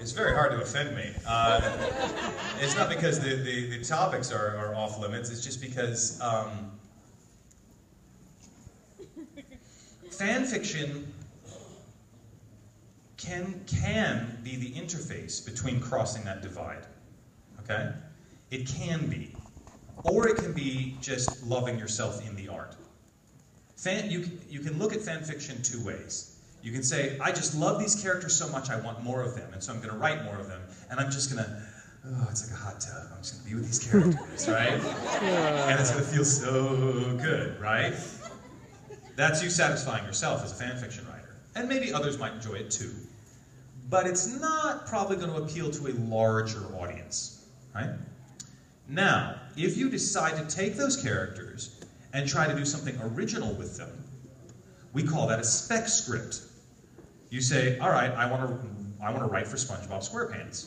It's very hard to offend me. It's not because the topics are off limits, it's just because fan fiction can be the interface between crossing that divide, okay? It can be. Or it can be just loving yourself in the art. You can look at fan fiction two ways. You can say, I just love these characters so much I want more of them, and so I'm going to write more of them, and I'm just going to, oh, it's like a hot tub, I'm just going to be with these characters, right? And it's going to feel so good, right? That's you satisfying yourself as a fan fiction writer. And maybe others might enjoy it too. But it's not probably going to appeal to a larger audience, right? Now, if you decide to take those characters and try to do something original with them, we call that a spec script. You say, all right, I want to write for SpongeBob SquarePants.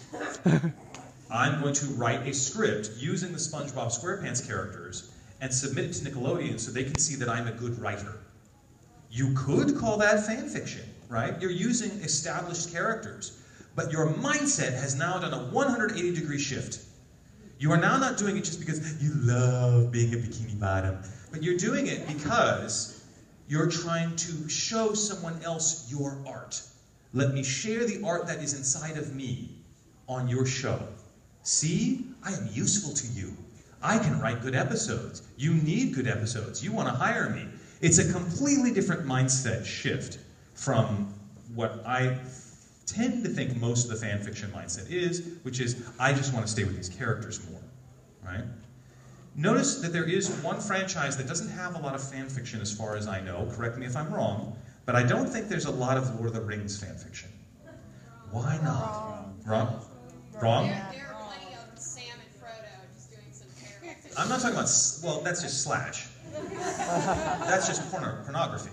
I'm going to write a script using the SpongeBob SquarePants characters and submit it to Nickelodeon so they can see that I'm a good writer. You could call that fan fiction, right? You're using established characters, but your mindset has now done a 180-degree shift. You are now not doing it just because you love being a bikini bottom, but you're doing it because you're trying to show someone else your art. Let me share the art that is inside of me on your show. See, I am useful to you. I can write good episodes. You need good episodes. You want to hire me. It's a completely different mindset shift from what I tend to think most of the fan fiction mindset is, which is, I just want to stay with these characters more, right? Notice that there is one franchise that doesn't have a lot of fan fiction as far as I know, correct me if I'm wrong, but I don't think there's a lot of Lord of the Rings fan fiction. Why not? Wrong? Wrong? There are plenty of Sam and Frodo just doing some character. I'm not talking about, well, that's just slash. That's just pornography,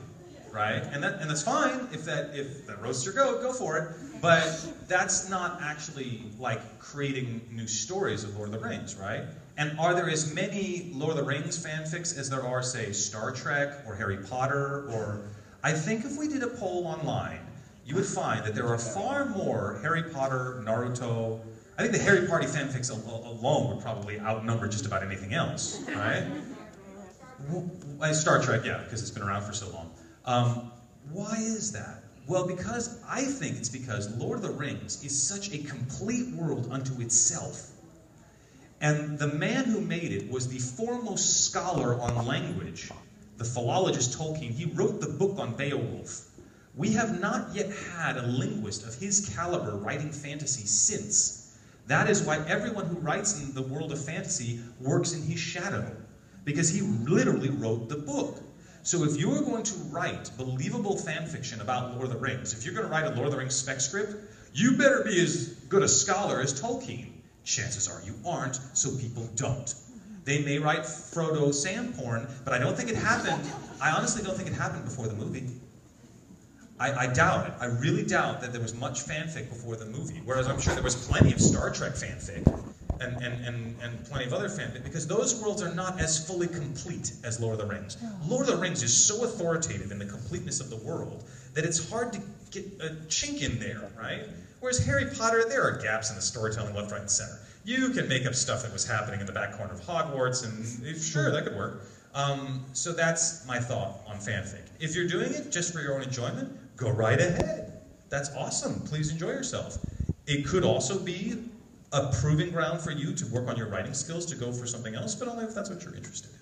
right? And that's fine if that roasts your goat, go for it. But that's not actually like creating new stories of Lord of the Rings, right? And are there as many Lord of the Rings fanfics as there are, say, Star Trek or Harry Potter? Or I think if we did a poll online, you would find that there are far more Harry Potter, Naruto. I think the Harry Potter fanfics alone would probably outnumber just about anything else, right? Star Trek, yeah, because it's been around for so long. Why is that? Well, because I think it's because Lord of the Rings is such a complete world unto itself. And the man who made it was the foremost scholar on language, the philologist Tolkien. He wrote the book on Beowulf. We have not yet had a linguist of his caliber writing fantasy since. That is why everyone who writes in the world of fantasy works in his shadow, because he literally wrote the book. So if you're going to write believable fan fiction about Lord of the Rings, if you're going to write a Lord of the Rings spec script, you better be as good a scholar as Tolkien. Chances are you aren't, so people don't. They may write Frodo Sam porn, but I don't think it happened. I honestly don't think it happened before the movie. I doubt it. I really doubt that there was much fanfic before the movie, whereas I'm sure there was plenty of Star Trek fanfic and plenty of other fanfic, because those worlds are not as fully complete as Lord of the Rings. Lord of the Rings is so authoritative in the completeness of the world that it's hard to get a chink in there, right? Whereas Harry Potter, there are gaps in the storytelling left, right, and center. You can make up stuff that was happening in the back corner of Hogwarts, and sure, that could work. So that's my thought on fanfic. If you're doing it just for your own enjoyment, go right ahead. That's awesome. Please enjoy yourself. It could also be a proving ground for you to work on your writing skills to go for something else, but only if that's what you're interested in.